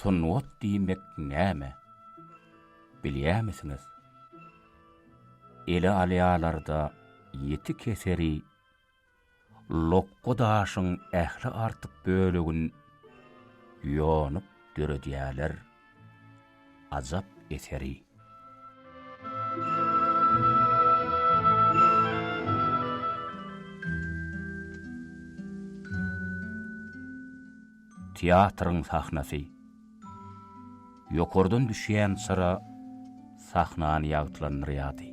Sunwat diýmek näme? Bilýärmisiniz? Ele alýalarda ýeti keseri lokko daşyň ähli artyk bölegin ýonyp döredýärler. Azap eseri. Teatrın sahnasy. Ýokardan düşýän sıra sahnany ýagtlanýardy.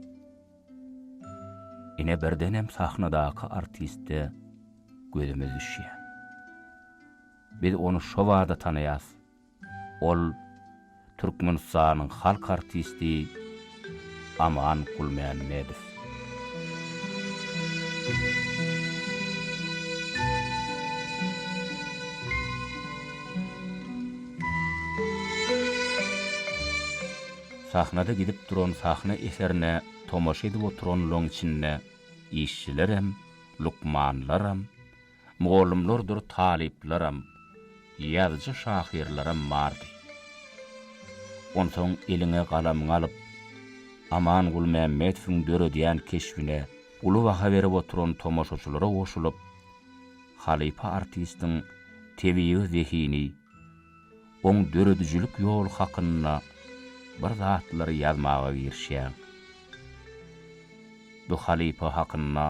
Ine birdenem sahnadaky artiste gözüme düşýär. Biz onu şo wagda tanaýas. Ol Türkmenistanyň halk artisti Aman Gulmamedov. Sahnada gidip duran sahna eserine tomaşa edip oturanlaryň içinde işçilerim, lukmanlaram, mugallimlerdir taliplerim, ýazgy şahirlerim bardy. Onsoň eline galamyny alyp Aman Gulmamedowyň döredýän keşfine uly baha berip oturan tomaşaçylara goşulyp halypa artistiň tebii zehini, oň döredijilik ýol hakyna bir zatlary ýazmaga girişýär. Bu halypa hakyna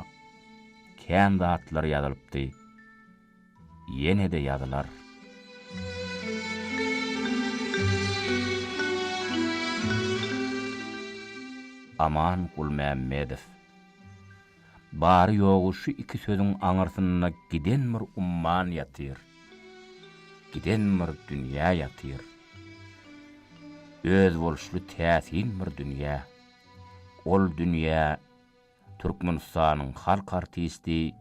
kän zatlar ýazylypdy. Ýene de ýazylar. Aman Gulmamedow. Bary ýogy şu iki sözüň aňyrsyna gidenmir umman ýatyr. Gidenmir dünýä ýatyr. Öz bolşly täsinmir dünýä. Ol dünýä Türkmenistanyň halk artisti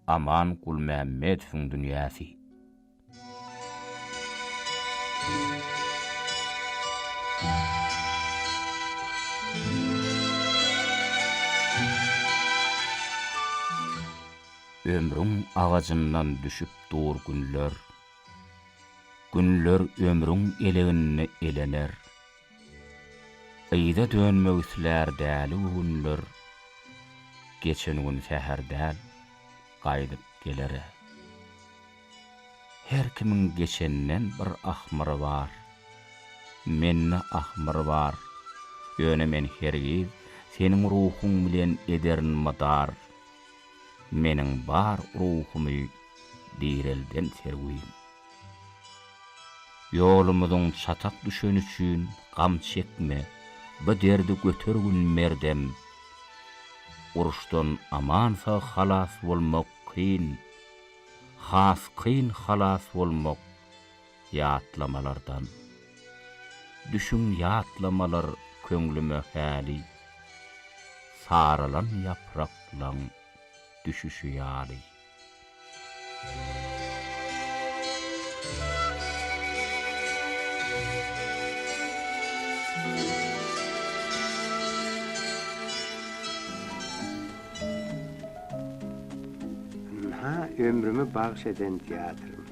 Aman Gulmamedowyň dünýäsi. Ömrüň agajyndan düşüp dur günler. Günler ömrüň elegine elener. Aýda dönmek isler däli günler. Geçen gün säherdäl gaýdyp geler. Her kimiň geçenden bir ahmary bar. Menne ahmary bar. Ýöne men hergiz seniň ruhuň bilen ederin madar. Meniň bar ruhumy direlden sergüýüm. Ýolumyzyň çatak düşen üçin gam çekme, bu derdi götergün merdem. Uruşdan aman sağ halas bolmak kyn, has kyn halas bolmak ýatlamalardan. Düşün ýatlamalar köňlüme häli, saralan ýapraklan düşüşü ýaly. Ömrümü bağışeden tiyatrım.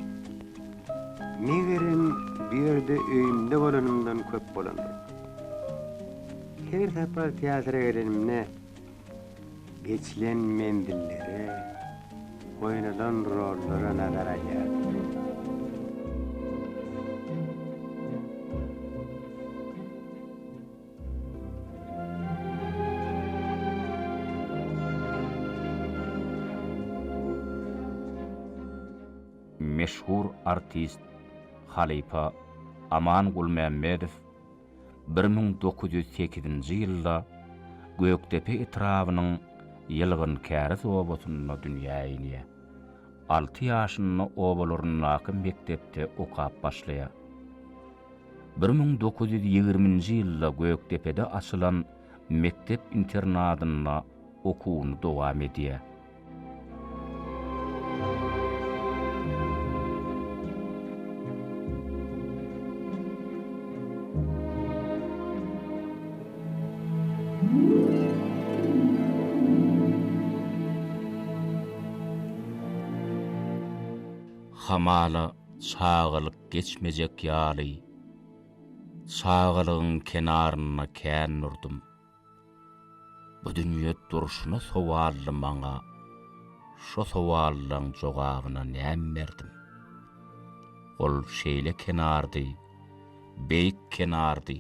Megerim bir yerde öýümde bolanymdan köp bolandy. Her sapar tiyatra gelenimne geçilen mendillere, oynanan rollara nazar aýardy. Meşhur artist halypa Aman Gulmamedow 1908-nji ýylda Gökdepe etrawynyň ýylgyn käri sobatyna dünýäine 6 ýaşynda obalarynyňky mektepde okap başlaýar. 1920-nji ýylda Gökdepede açylan mektep internatyna okuwuny dowam edýär. Hamala çağılık geçmejek ýaly, çağılıgyň kenaryna kän nurdum. Bu dünýe duruşuna sowally maňa, şo sowallaryň jogabyna näme berdim? Ol şeýle kenardy, beýik kenardy,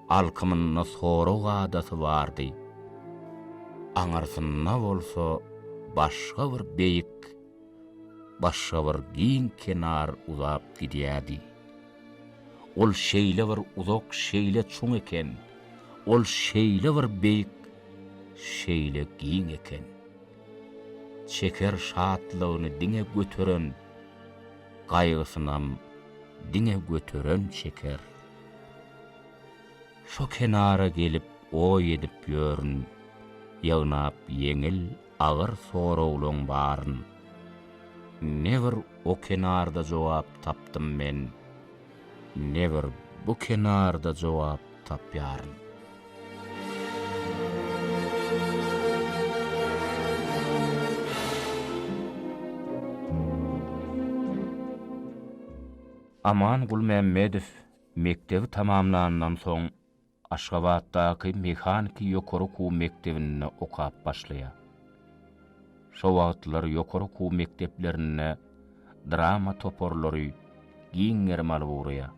alkymyna sorag adasy bardy. Aňarsyna bolsa başga bir beýik, başga bir giň kenar uzap gidýärdi. Ol şeýle bir uzak, şeýle çuň eken, ol şeýle bir beýik, şeýle giň eken. Çeker şatlygyny diňe götüren, gaýgysynam diňe götüren çeker. Şo kenara gelip oý edip ýörün, ýagnap yeňil agyr soraglaň baryn. Never o kenarda jogap tapdym men, never bu kenarda jogap tapýaryn. Aman Gulmammedow mektebi tamamlandan soň Aşgabatdaky mehaniki ýokary okuw mektebine okap başlaýar. Şo wagtlar ýokary okuw mekteplerine drama toporlary giňermal buraya.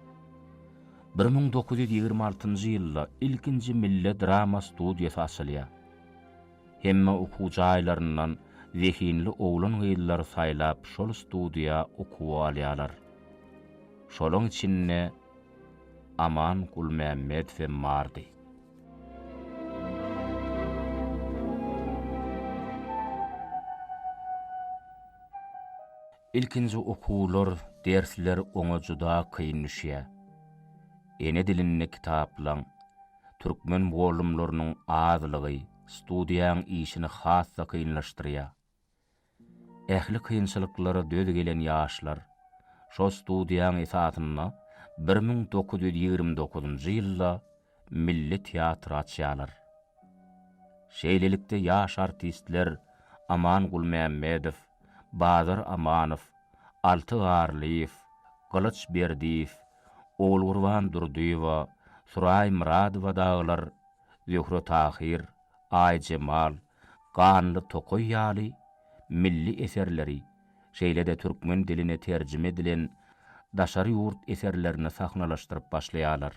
1926-njy ýylda ilkinji milli drama studiýasy açylýar. Hemme okuw jaýlaryndan zehinli oglan gyýylar saýlap şol studiýa okuw alýarlar. Şolaň içinde Aman Gulmammedow mardy. İlkinji okuwlar, dersler oňa juda kyn düşýär. Ene dilinde kitaplan, türkmen bolumlarynyň azlygy studiýaň işini hassa kynlaşdyrýar. Ähli kynçylyklara död gelen ýaşlar şo studiýaň esatyna 1929-njy ýylda milli teatr açýarlar. Şeýlelikde ýaş artistler Aman Gulmammedow, Bazar Amanow, Alty Garlyýew, Gylyç Berdiýew, Ogulgurban Durduýewa, Suray Muradowa daglar, Zöhre Tahir, Ay Jemal, Ganly Tokoy ýaly milli eserleri, şeýle-de türkmen diline terjime edilen daşary ýurt eserlerini sahnalaşdyryp başlaýarlar.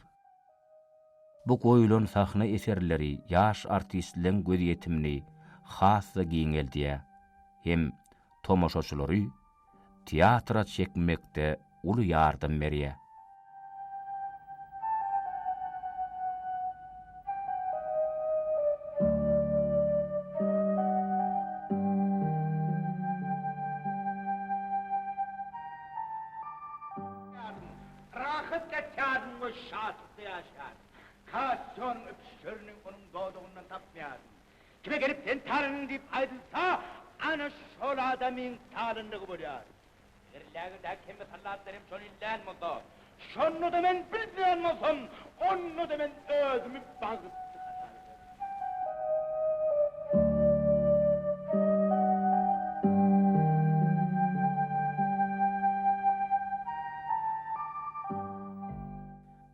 Bu goýulan sahna eserleri ýaş artistleriň göz ýetimini hassa giňeldiýär. Hem tomoşaçylary teatra çekmekde uly ýardam berýär. Rahat geçerdin o şatlıkta yaşar. Kasyon öpüşlerini onun doğduğundan tapmayardın. Kime gelip sen tarının deyip aydılsa, ana şol adamın tarınlığı buluyor. Yerlerde kime sallatlarım şonu illan mıdır? Şonu da men bilmeyen olsam, onu da men özümü bağıttı.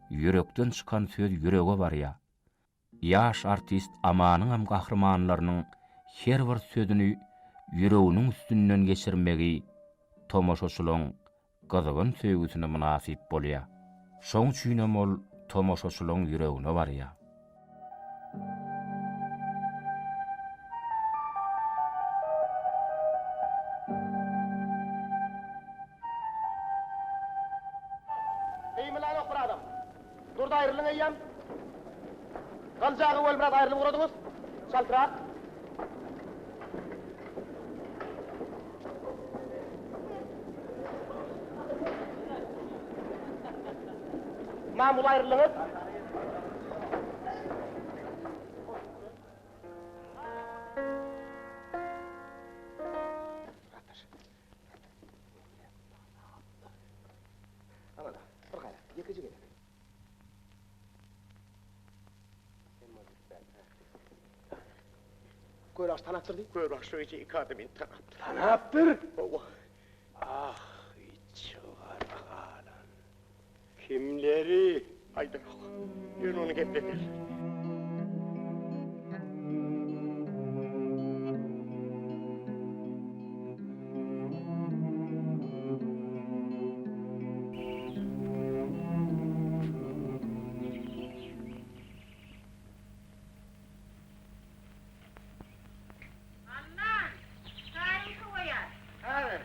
Yürekden çıkan söz ýürege barýar. Ýaş artist Amanyň hem gahrmanlarynyň her bir sözüni ýüreginiň üstünden geçirmegi tomoşaçylaryň gyzgyn söýgüsine münasip bolýar. Şoň üçin ol tomoşaçylaryň ýüregine barýar. Eýmilan ok bir adam. Durda aýrylyň eýýäm. Galjagy bol biraz aýrylyp uradyňyz. Şaltyrak. Mamul aýrylyňyz. Ana da, bir gaýra, ýekiji gelek. Köýraş tanaptyrdy? Köýraşy iki akademin tanaptır. Tanaptır? Owa. Ah, içigar. Kimleri? Ayda yok. Ben onu getirdim. Annan, çayını koyar. Hadi.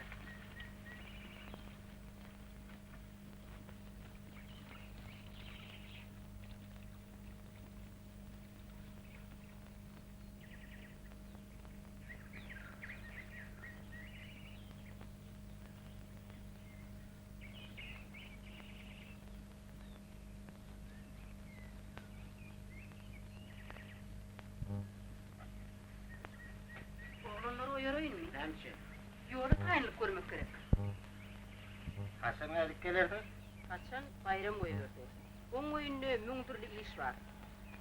Oğlanları uyarayım mı? Hemşe. Yolu tayinlik görmek gerek. Hasan geldik gelirdi. Kaçan bayram koyuyordu. Onun oyunlu mün türlü iş var.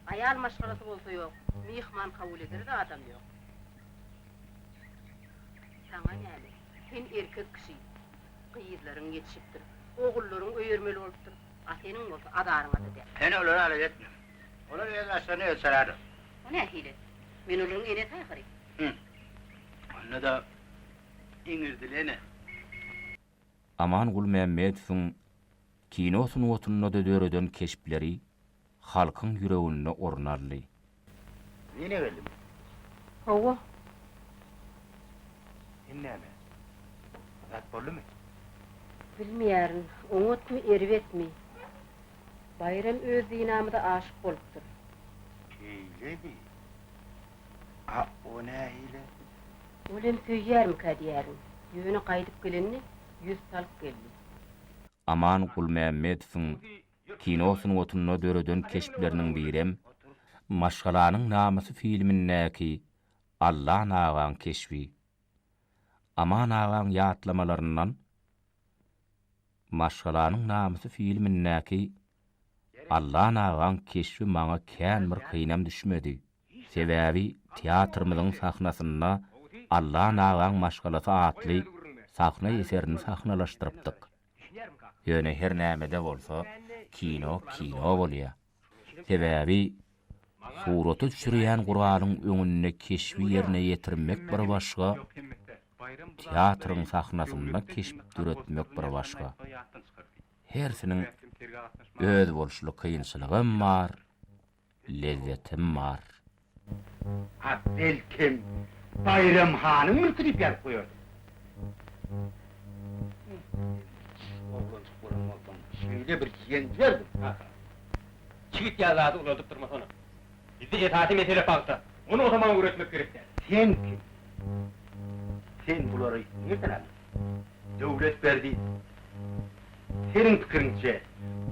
Ayal maşgalası olsa yok, mihman kabul eder de adam yok. Sana yani, sen erkek kişi, kıyızların yetişiptir, oğulların öyürmeli oluptur, atenin olsa adarına da der. Seni olur hale etmem. Olur yerlerse ne ölselerdi. O ne hile? Men olurun ene taykırı. Hı. Anne da İngilizdileğine. Aman Gul Mehmetowyň kinosyň otununa da döreden keşpleri halkyň ýüregine ornarly. Yine geldim. Hova, Dinleme. Zat bollu mu? bilmeýärin, oňot mu erwet mi? Bayram öz dinamyda aşyk bolupdyr. Keyledi. A o ne hile? Olem söýýärmi kadýärin? Ýöne gaýdyp gelenni, yüz salyp geldi. Aman Gul Mehmetowyň kinosyň otununa döreden keşpleriniň birem Maşgalanyň namysy filmindäki Allah nagan keşfi. Aman nagan ýatlamalaryndan Maşgalanyň namysy filmindäki Allah nagan keşfi maňa kän bir kynam düşmedi. Sebäbi teatrymyzyň sahnasynda Allah nagan maşgalasy atly sahna eserini sahnalaşdyrypdyk. Ýöne her näme bolsa kino bolýar. Sebäbi suraty düşürýän Gur'anyň öňünde keşfi ýerine ýetirmek bir başga, teatrın sahnasynda keşip düretmek bir başga. Hersiniň öz bolşuly kıyınçylygym bar, lezzetim bar. Ha belkim Bayram Han'ın mülkünü yer koyuyordu. Oğlan çıkıyorum oğlan. Şöyle bir yencerdim. Çiğit yazardı uladıp durmaz onu. Bizi etaati mesele kalktı. Onu o zaman üretmek gerekti. Sen kim? Sen bunları nereden aldın? Devlet verdi. Senin fikrince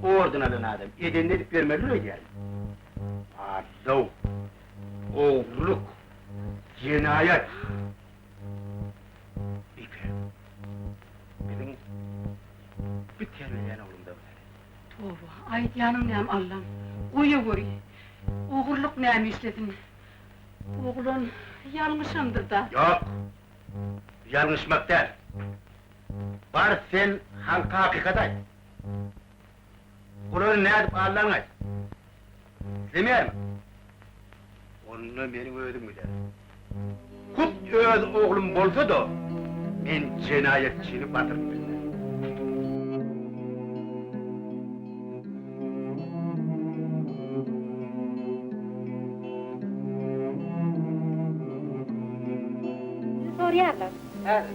oradan alan adam edenleri vermeli öyle yani. Adav, oğurluk, cinayet. İpe, bizim bir terbiyeyen oğlumda var. Tova, aýdýanyň näme Allah'ım, uyu göri. Oğurluk näme işledin? Oğlan yalmışandır da. Yok, yanlışmak değil. Var sen halka hakikaday. Kulağını ne edip Allah'ın aç. Demeyer mi? Onunla benim ödüm müder. Kut öz oğlum bolsa da, men cinayetçini batırıp bilmem. Soruyorlar. Evet.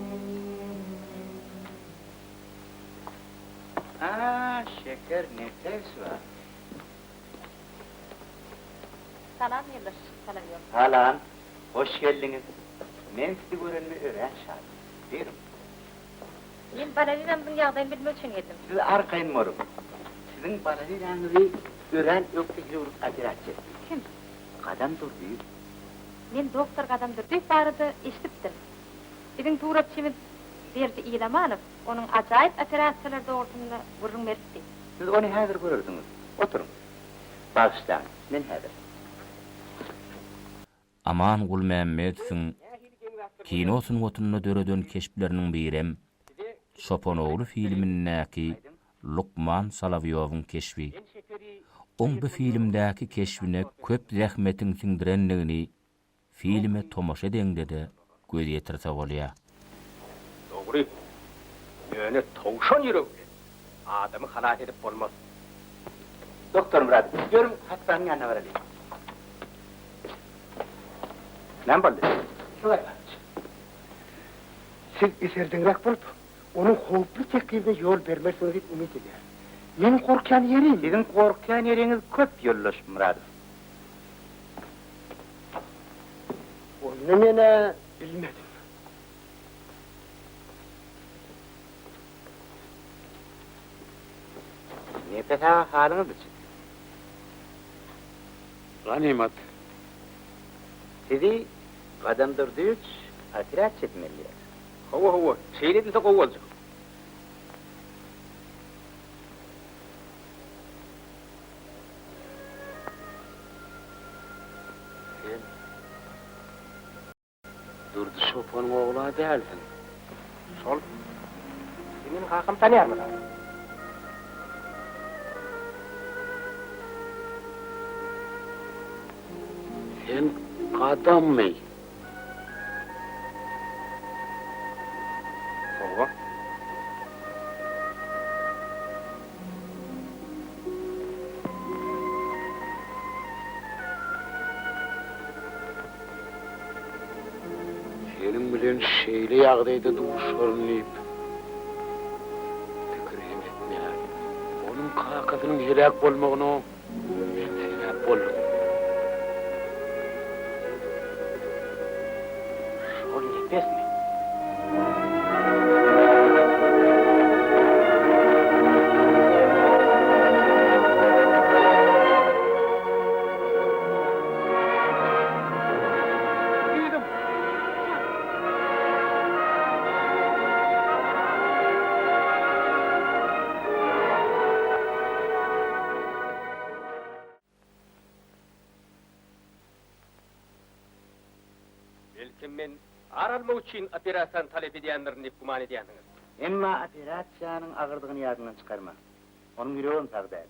Aa, şeker nefes var. Salam yerler, salam yok. Halan, hoş geldiniz. Men sizi görenmi öğren şahit. Buyurun. Men balalydan bu ýagdaýy bilmek üçin geldim. Siz arkayın morum. Sizin balalylanızı öğren yoksa yürüp acıratacak. Kim? Kadam durdu. Men doktor adamdır diýip barady, işitdim. Bizim tuğrapçymyz Berdi İlamanow, onun ajaýyp operatsiýalar dogrusynda gurrun berdi. Siz onu häzir görürdünüz. Oturun. Bağışlan, men häzir. Aman Gul Mehmetowyň kinosyň otununa döreden keşpleriniň birem Şopanowly filmindäki Lukman Salavyowyň keşfi. Oň bu filmdäki keşfine köp zähmetin siňdirenligini filme tomoşa edeňde de göz ýetirse bolýar. Dogry. Ýöne towşan ýürek. Adamy halat edip bolmaz. Doktor Murat, görüm hastanın yanına varalım. Ne boldy? Şolay bar. Siz eserdiňrak bolup, onun howply tekirde ýol bermersiňiz diýip umyt edýär. Men korkan ýerim. Sizin korkan ýeriňiz köp ýollaş Murat. Onu mene bilmedim. Ne peta halyňyz üçin? Ganimet. Sizi gadamdyrdyç operatsiýa etmeliyär. Hawa, şeýledinse gowy boljak. Durdy şopanyň ogla dälsin. Şol. Senin hakym tanýarmyň? Sen gadammy? Hawa. Senin bilen şeýle ýagdaýda duşarlyp pikir etmeýär. Onuň kakasynyň helak bolmagyna men sebäp boldum. Şol ýetmezmi? Belki men aralma üçin operasiýa talep edýänlerini diýip guman edýändiňiz. Emma operatsiýanyň agyrdygyny ýadyndan çykarma. Onuň ýüregini sagdal.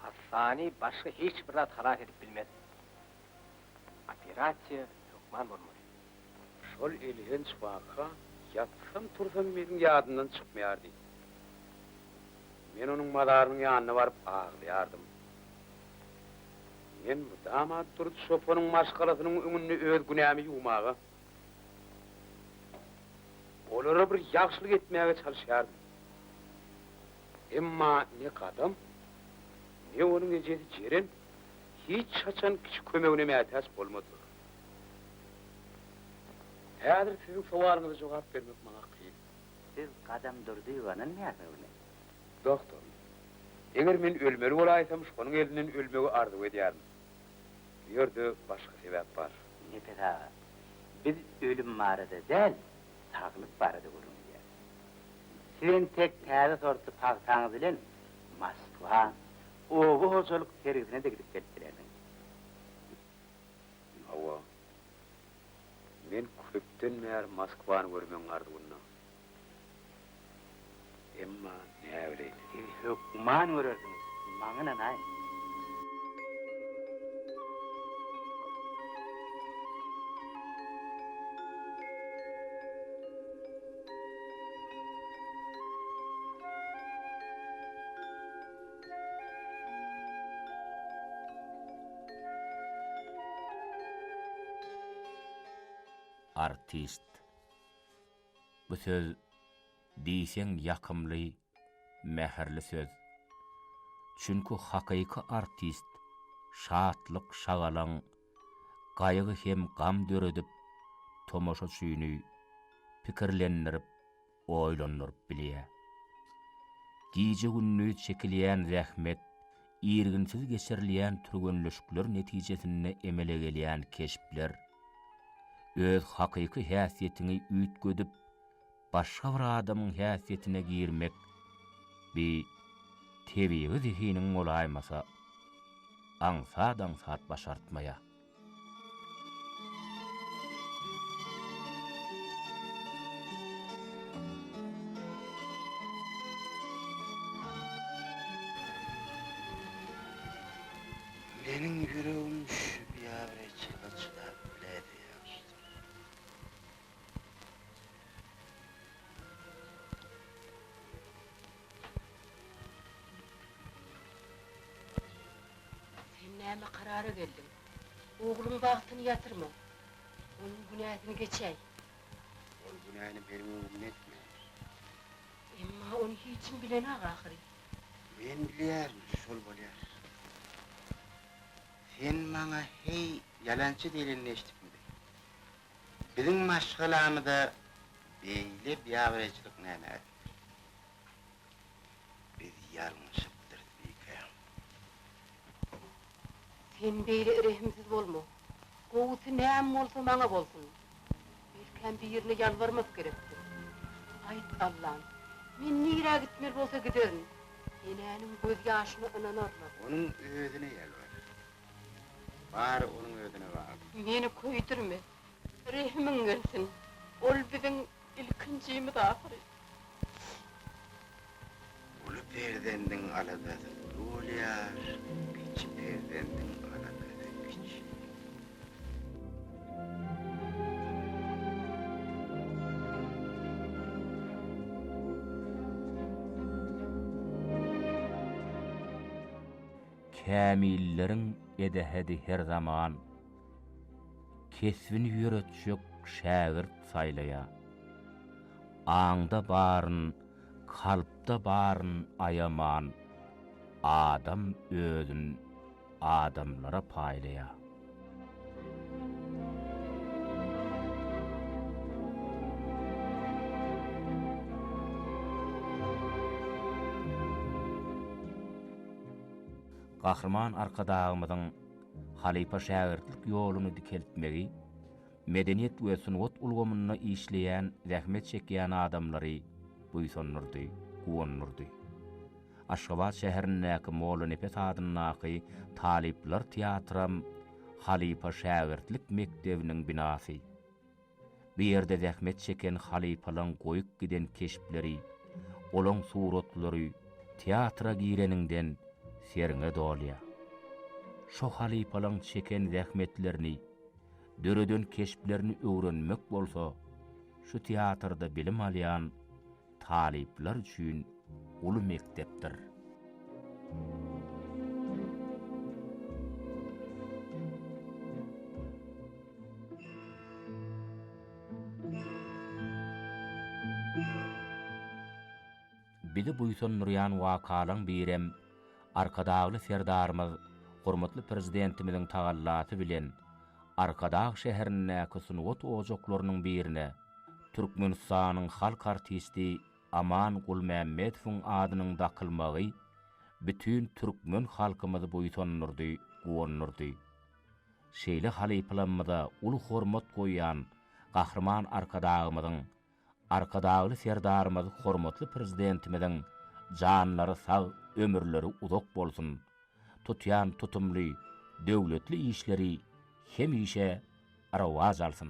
Hassani başga hiç bir zat halat edip bilmez. Operatsiýa hukman bolmaly. Şol ilginç waka yatsam tursam meniň ýadymdan çykmaýardy. Men onuň madarynyň ýanyna baryp aglaýardym. Men bu damat durdy şopanyň maşgalasynyň öňünde öz günämi ýumagy. Olara bir ýagşylyk etmäge çalyşýardym. Emma ne gadam, ne onuň ejedi jeren hiç çaçan kiçik kömegine mätäs bolmady. Häzir siziň sowalyňyza jogap bermek maňa kyn. Siz gadamdyrdy ýanyň näme? Doktor, eger men ölmeli bolaýsam şonuň elinden ölmegi arzu edýärdim. Ýerde başga sebäp bar. Ne peta? Biz ölüm barada däl, saglyk barada görünýär. Sen tek täze sorty paksaňyz bilen Moskwa, ogu hoşalyk sergisine de gidip geldilerdiň. Hawa. Men köpden bäri Moskwany görmeň arzuwyna. Emma näwre? Siz hukman görerdiňiz, maňa näy? Artist. Bu söz diýseň ýakymly, mäherli söz. Çünki hakyky artist şatlyk şagalan, gaýgy hem gam döredip tomoşaçyny pikirlendirip, oýlandyryp bilýär. Giýje günni çekilýän zähmet, ýerginsiz geçirilýän türgenleşikler netijesinde emele gelýän keşpler, öz hakyky häsiýetini üýtgödüp, başga bir adamyň häsiýetine girmek bir tebii zihiniň olaýmasa, aňsat başartmaýa. Senin yüreğin şu bir avre çıkıcıda biledi yaştı. Sen näme karara geldin? Oğlun bahtını yatırma. Onun günahını geçey. Ol günahını benim oğlum etme. Emma onu hiçim bilen ahiri. Ben biliyorum, şol bolyar. Sen bana hey yalancı dilini eşitme. Bizim maşgalamıda beyle bir avrecilik näme? Biz yarmışıptır diyke. Sen beyle irehimsiz bolma. Goğusu näme bolsa bana bolsun. Belki bir yerine yalvarmak gerektir. Ayt Allah'ım. Men nira gitmer bolsa giderin. Enänin göz yaşına inanarlar. Onun ödüne yalvar. Bari onun ödüne var. Meni koydurma. Rehimin gelsin. Ol bizim ilkincimiz ahiri. Ulu perdendin aladası bolyar, piç perdendin aladası piç. Kämillerin edehedi her zaman kesbini ýöretjek şägirt saýlaya. Aňda baryn, kalpda baryn ayaman, adam özün adamlara paýlaya. Gahrman arkadağımyzyň halipa şägirtlik ýoluny dikeltmegi, medeniýet we sunwat ulgamyna işleýän, zähmet çekýän adamlary buýsonurdy, guwonnurdy. Aşgabat şäherindäki Molla Nepes adynyňky talipler teatram halipa şägirtlik mektebiniň binasy. Bir ýerde zähmet çeken halipalaryň goýup giden keşipleri, olaň suratlary teatra gireninden serine dolya. Şo halipalaryň çeken zähmetlerini, döreden keşiplerini öwrenmek bolsa, şu teatrda bilim alýan talipler üçin uly mektepdir. Bizi buýsonurýan wakalaň birem arkadagly serdarymyz, hormatly prezidentimiziň tagallaty bilen Arkadag şäherindäki sunwat ojaklarynyň birine Türkmenistanyň halk artisti Aman Gulmammedowyň adynyň dakylmagy bütün türkmen halkymyzy buýsonurdy, guwonnurdy. Şeýle halipalanmada uly hormat goýan gahrman arkadagymyzyň, arkadagly serdarymyz hormatly prezidentimiziň janlary sag, ömürleri uzak bolsun. Tutýan tutumly, döwletli işleri hemişe arawaz alsyn.